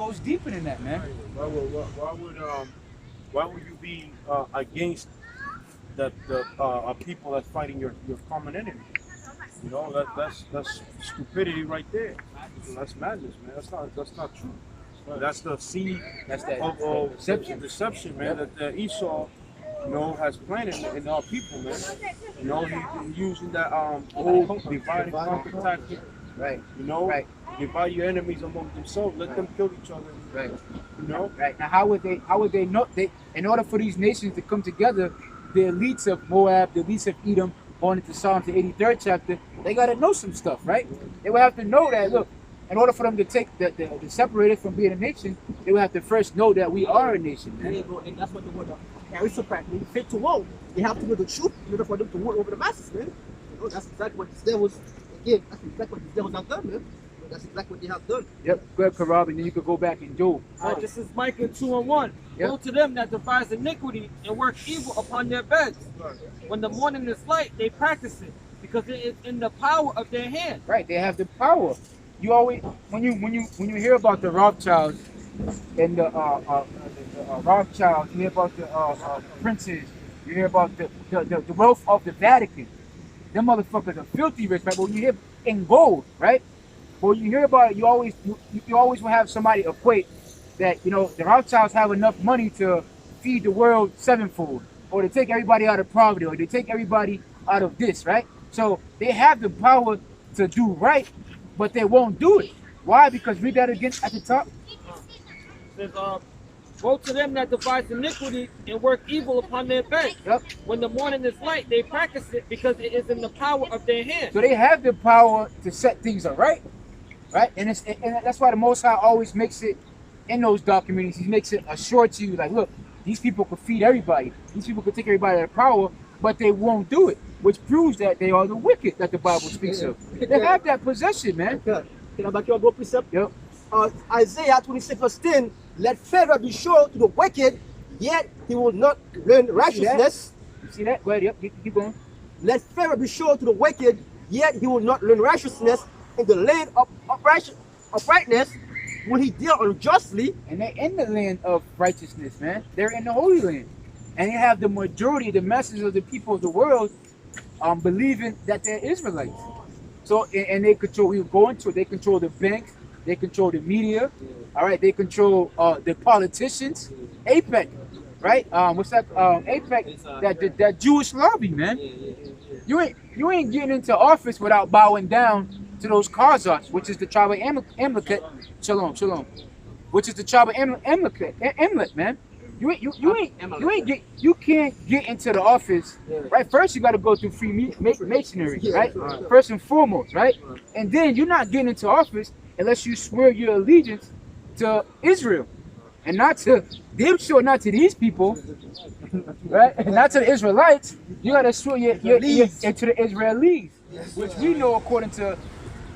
goes deeper than that, man. Why would you be against the people that's fighting your common enemy? You know, that's stupidity right there. That's madness, man. That's not true. That's the seed That's that of deception. man, that Esau, has planted in our people, man. He's using that old divide and conquer tactic. Right. Right. Divide your enemies among themselves. Let them kill each other. Right. Right. Now, how would they know? In order for these nations to come together, the elites of Moab, the elites of Edom, going into Psalms the 83rd chapter, they got to know some stuff, right? They would have to know that. Look, in order for them to take the separate it from being a nation, they would have to first know that we are a nation, man. And that's what the word aristocrat means, fit to rule. They have to know the truth in order for them to rule over the masses, man. That's exactly what these devils, again, that's exactly what these devils have done, man. That's exactly what they have done. Yep, go ahead, Karab, and then you could go back and do. This is Micah 2:1. Woe to them that devise iniquity and work evil upon their beds. When the morning is light, they practice it, because it is in the power of their hand. Right, they have the power. You always, when you hear about the Rothschilds and the Rothschilds, you hear about the princes, you hear about the wealth of the Vatican. Them motherfuckers are filthy rich, right? But when you hear in gold, right? But when you hear about it, you always will have somebody equate that, the Rothschilds have enough money to feed the world sevenfold, or to take everybody out of poverty, or to take everybody out of this, right? So they have the power to do right, but they won't do it. Why? Because read that again at the top. It says, woe to them that devise iniquity and work evil upon their beds. Yep. When the morning is light, they practice it, because it is in the power of their hand. So they have the power to set things up right? And that's why the Most High always makes it in those documentaries. He makes it assured to you, like, look, these people could feed everybody. These people could take everybody out of power, but they won't do it, which proves that they are the wicked that the Bible speaks of. They have that possession, man. Can I back you up, go precept? Yep. Isaiah 26:10, let favor be shown to the wicked, yet he will not learn righteousness. You see that? Go ahead, yep, keep going. Let favor be shown to the wicked, yet he will not learn righteousness. In the land of uprightness will he deal unjustly. And they're in the land of righteousness, man. They're in the Holy Land. And you have the majority, the masses of the people of the world believing that they're Israelites. So, and they control, we go into it, they control the banks, they control the media, all right, they control the politicians, APEC, right? What's that? APEC, that Jewish lobby, man. You ain't getting into office without bowing down to those Khazars, which is the tribe of Amalekat, Shalom, which is the tribe of Amalekat, man. You can't get into the office, right? First, you got to go through free masonry, right? First and foremost, right? And then you're not getting into office unless you swear your allegiance to Israel, and not to them, sure, not to these people, right? And not to the Israelites. You got to swear your to the Israelis, which we know according to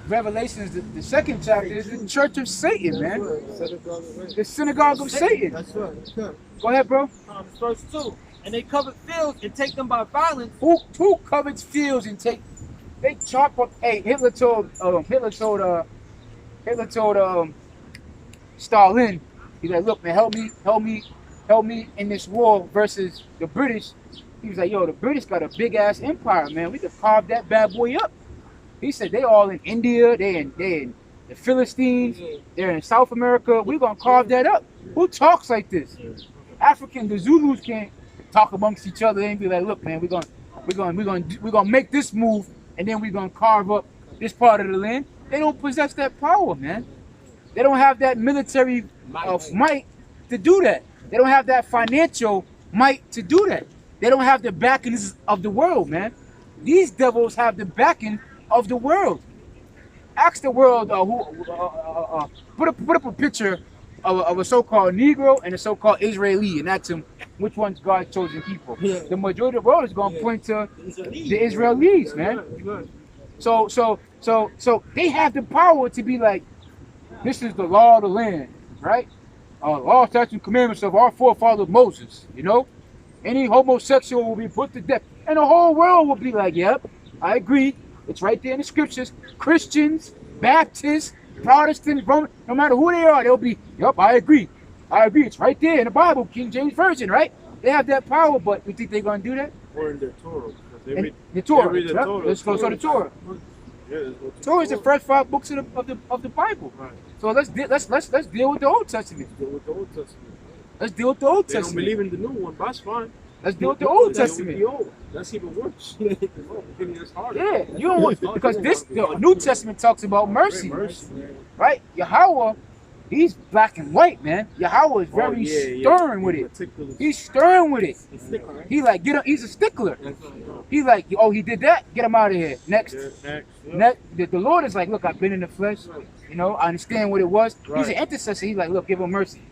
Revelations, the second chapter, is the church of Satan, man. The synagogue of Satan. That's right. Go ahead, bro. Verse 2. And they covet fields and take them by violence. Who covets fields and take? They chop up. Hey, Hitler told Stalin. He's like, look, man, help me in this war versus the British. He was like, yo, the British got a big ass empire, man. We could carve that bad boy up. He said they all in India, they in the Philistines, they're in South America. We're gonna carve that up. Who talks like this? The Zulus can't talk amongst each other and be like, look, man, we're gonna make this move, and then we're gonna carve up this part of the land. They don't possess that power, man. They don't have that military might to do that. They don't have that financial might to do that. They don't have the backings of the world, man. These devils have the backing of the world. Ask the world put up a picture of a so-called Negro and a so-called Israeli, and ask them which one's God's chosen people. The majority of the world is going to point to the Israelis, man. So they have the power to be like, this is the law of the land, right? All statutes and commandments of our forefather Moses, Any homosexual will be put to death. And the whole world will be like, yep, I agree. It's right there in the scriptures. Christians, Baptists, Protestants, Roman, no matter who they are, they'll be, yep, I agree. It's right there in the Bible, King James Version, right? They have that power, but you think they're going to do that? Or in their Torah. They And read, the Torah. they read the Yep. Torah. Let's go to the Torah. Yeah, let's go to Torah is the first 5 books of the Bible. Right. So let's deal with the Old Testament. Deal with the Old Testament. Let's deal with the Old They don't Testament. believe in the new one, but that's fine. Let's deal with the Old Deal with Testament. the old. That's even worse. That's harder. Yeah, you don't want, because the New Testament talks about mercy, Mercy, man. right? Yahweh, he's black and white, man. Yahweh is very stern with it. Particularly. He's stern with it. It's thick, right? He like get him. He's a stickler. He like, oh, he did that. Get him out of here. Next, Yeah, next. the Lord is like, look, I've been in the flesh. You know, I understand what it was. He's Right. an intercessor. He's like, look, give him mercy.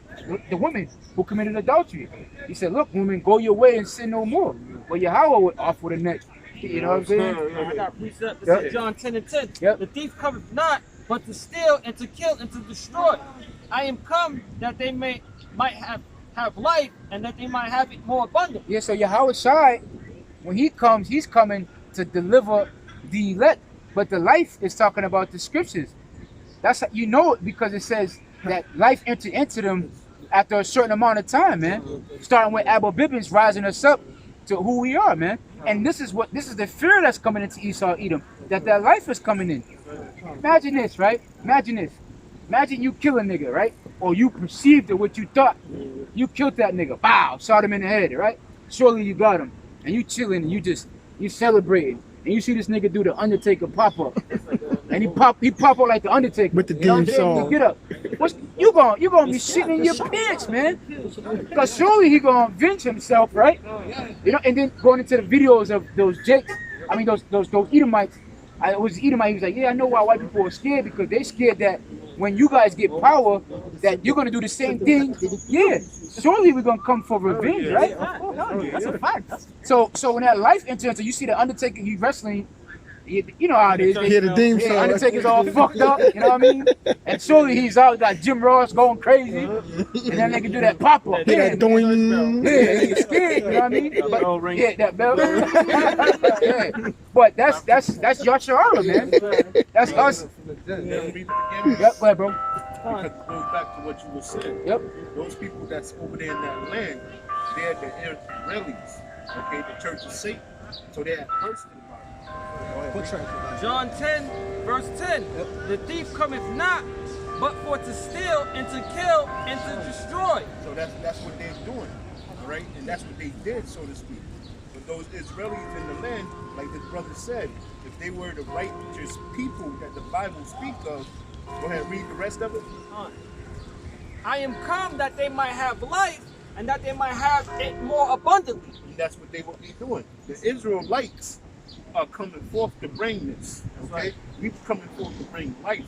The women who committed adultery, he said, look, women, go your way and sin no more. But Yahweh would off with the next. You know what I'm saying? I got a precept. This Yep. is John 10 and 10. Yep. The thief cometh not, but to steal and to kill and to destroy. I am come that they might have life and that they might have it more abundant. Yeah, so Yahweh Shai, when he comes, he's coming to deliver the elect. But the life is talking about the scriptures. That's how you know it, because it says that life entered into them after a certain amount of time, man. Starting with Abba Bibbins rising us up to who we are, man. And this is the fear that's coming into Esau Edom, that life is coming in. Imagine this, right? Imagine this. Imagine you kill a nigga, right? Or you perceived it what you thought. You killed that nigga. Bow, shot him in the head, right? Surely you got him. And you chilling and you celebrating. And you see this nigga do the Undertaker pop up. And he pop up like the Undertaker. With the You know what theme I'm saying? song. Get up. You gonna be shitting in your pants, man. Because surely he gonna avenge himself, right? You know, and then going into the videos of those Jakes, I mean those Edomites. I was Edomite, he was like, yeah, I know why white people are scared, because they scared that when you guys get power, that you're gonna do the same thing. Yeah. Surely we're gonna come for revenge, right? That's a fact. So when that life enters, you see the Undertaker, he wrestling. You know how it is. Hear the theme Yeah, song. Undertaker's all fucked up, you know what I mean? And surely he's out, got Jim Ross going crazy, and then they can do that pop up. Hear that doing. Yeah, he's scared, you know what I mean? That bell ring. Yeah, that bell. Yeah. But that's Yasha Allah, man. That's us. Yep, go ahead, bro. Because it goes back to what you were saying. Yep. Those people that's over there in that land, they're the Israelis. Okay, the Church of Satan. So they're first in the Bible. John 10, verse 10. The thief cometh not, but for to steal and to kill and to destroy. So that's what they're doing. All right, and that's what they did, so to speak. But those Israelis in the land, like this brother said, if they were the righteous people that the Bible speaks of, go ahead, read the rest of it. I am come that they might have life and that they might have it more abundantly. And that's what they will be doing. The Israelites are coming forth to bring this. Okay, we coming forth to bring life.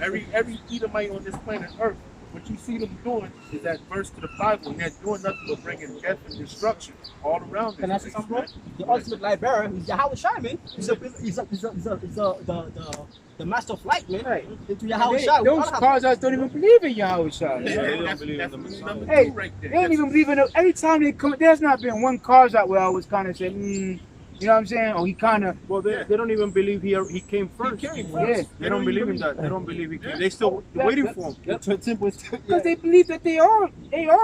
Every Edomite on this planet Earth, what you see them doing is that verse to the Bible, and they're doing nothing but bringing death and destruction all around Can I this say place, something, bro? man. The ultimate light bearer is Yahweh Shai, man. He's the master of light, man. Right. Into Yahweh Shai. Those Khazars don't even believe in Yahweh Shai. They don't That's believe in the number Messiah. Hey, two right they there. don't even believe in it. Every time they come, there's not been one Khazar where I was kind of saying, you know what I'm saying? Or he kind of, Well, they don't even believe he came first. yeah. They don't believe in that. They don't believe he came. They still waiting for him. Because they believe that they are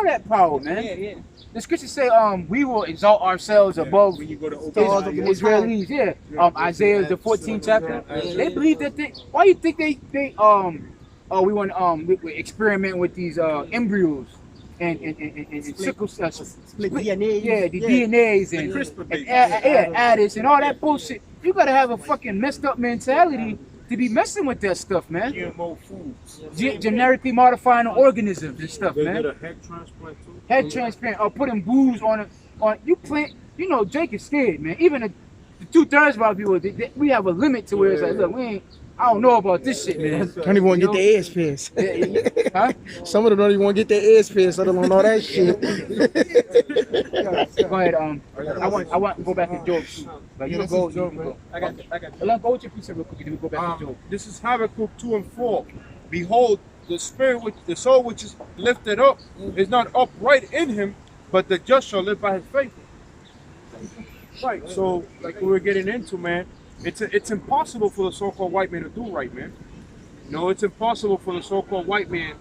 that power, man. Yeah. The scriptures say, we will exalt ourselves above When you go to Stars of the Most High. Israelis. Yeah. Isaiah the 14th chapter. They believe that why you think they we want we experiment with these embryos and sickle Split DNA. yeah, the DNAs and CRISPR babies. addis and all that bullshit. You gotta have a fucking messed up mentality to be messing with that stuff, man. GMO foods. Generically modifying organisms and stuff, They man. did a head transplant too. Head transplant or putting booze on you plant. You know, Jake is scared, man. Even the 2/3 of our people, we have a limit to where it's like, look, I don't know about this shit, man. Don't even want to get their ears pierced. Huh? Some of them don't even want to get their ears pierced, let alone all that shit. Go ahead. I want to go back to Job too. But you can go. You can go. I got you. Let's go with your piece real quick. Then we go back to Job. This is Habakkuk 2 and 4. Behold, the soul which is lifted up is not upright in him, but the just shall live by his faith. Right. So, like we were getting into, man, it's impossible for the so-called white man to do right, man. No, it's impossible for the so-called white man